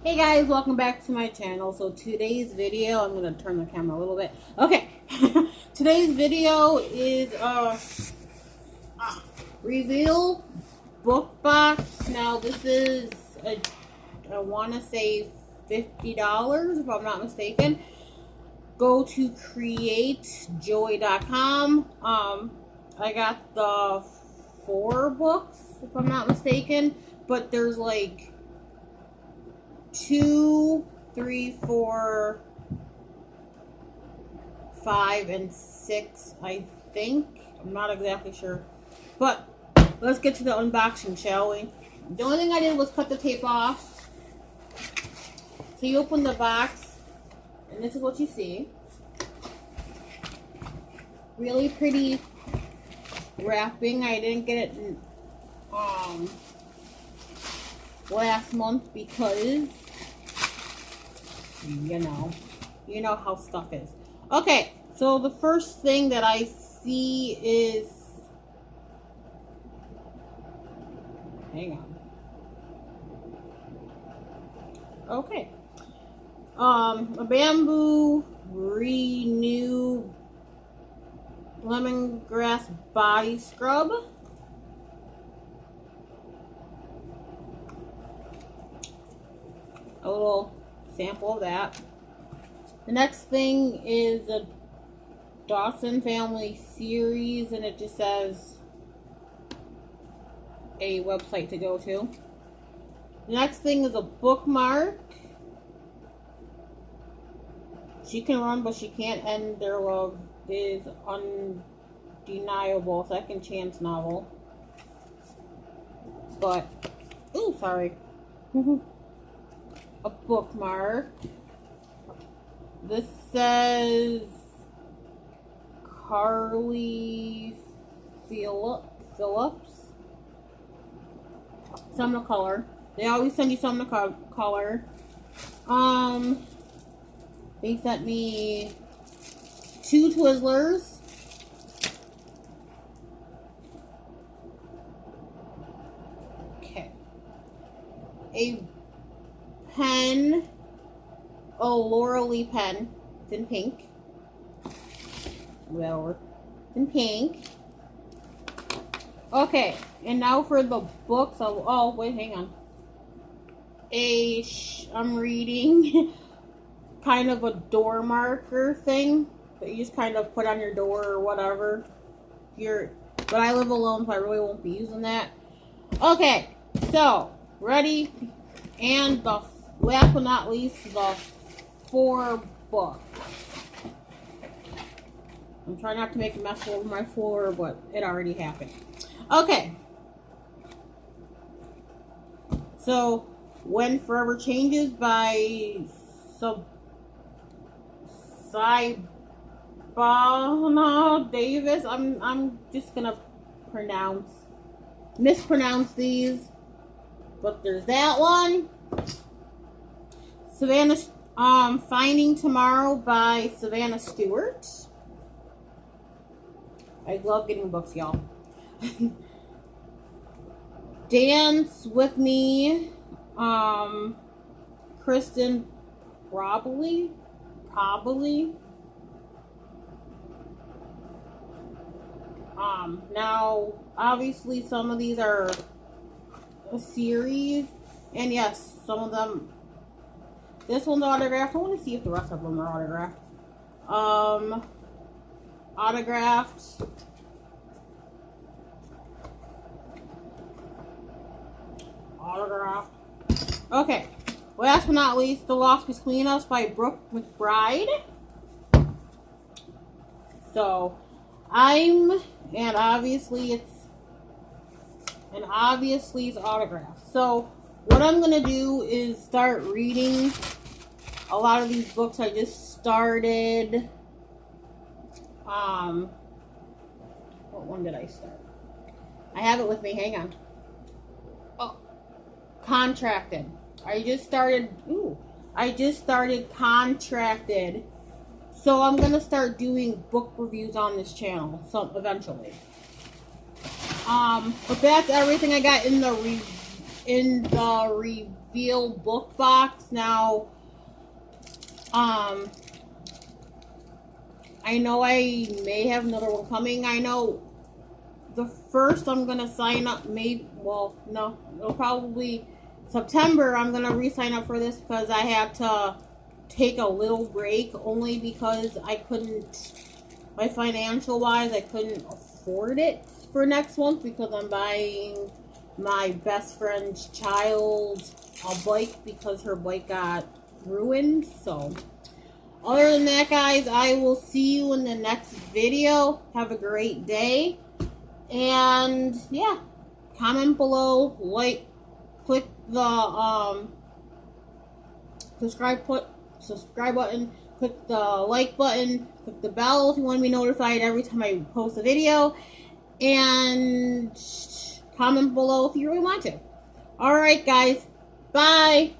Hey guys, welcome back to my channel. So today's video, I'm going to turn the camera a little bit. Okay, today's video is reveal book box. Now this is, I want to say $50 if I'm not mistaken. Go to createjoy.com. I got the 4 books if I'm not mistaken, but there's like 2, 3, 4, 5, and 6, I think. I'm not exactly sure. But let's get to the unboxing, shall we? The only thing I did was cut the tape off. So you open the box, and this is what you see. Really pretty wrapping. I didn't get it last month because you know how stuff is. Okay, so the first thing that I see is, hang on. Okay. A Bamboo Renew Lemongrass Body Scrub. A little sample of that. The next thing is a Dawson Family series, and it just says a website to go to. The next thing is a bookmark. She can run, but she can't end. Their love is undeniable. Second chance novel. But, ooh, sorry. A bookmark. This says Carly Phillips. Something to color. They always send you something to color. They sent me 2 Twizzlers. Okay. A pen. Oh, Laura Lee pen. It's in pink. Well, it's in pink. Okay, and now for the books. Oh, wait, hang on. I'm reading kind of a door marker thing that you just kind of put on your door or whatever. But I live alone, so I really won't be using that. Okay, so ready, and the last but not least, the 4 books. I'm trying not to make a mess over my floor, but it already happened. Okay. So, When Forever Changes by Sybana Davis. I'm just gonna mispronounce these. But there's that one. Finding Tomorrow by Savannah Stewart. I love getting books, y'all. Dance with Me, Kristen probably. Now, obviously, some of these are a series, and yes, some of them. This one's autographed. I want to see if the rest of them are autographed. Autographed. Okay. Last but not least, The Loft Between Us by Brooke McBride. So, obviously it's autographed. So, what I'm going to do is start reading a lot of these books. I just started, what one did I start? I have it with me, hang on. Oh, Contracted. I just started Contracted. So I'm going to start doing book reviews on this channel, eventually. But that's everything I got in the Feel book box. Now, I know I may have another one coming. I know the first I'm gonna sign up. Maybe, well, no, it'll probably September. I'm gonna re-sign up for this because I had to take a little break, only because I couldn't, my financial wise, I couldn't afford it for next month because I'm buying my best friend's child a bike because her bike got ruined. So other than that, guys, I will see you in the next video. Have a great day. And yeah, comment below, like, click the subscribe button, click the like button, click the bell if you want to be notified every time I post a video, and comment below if you really want to. Alright guys, bye!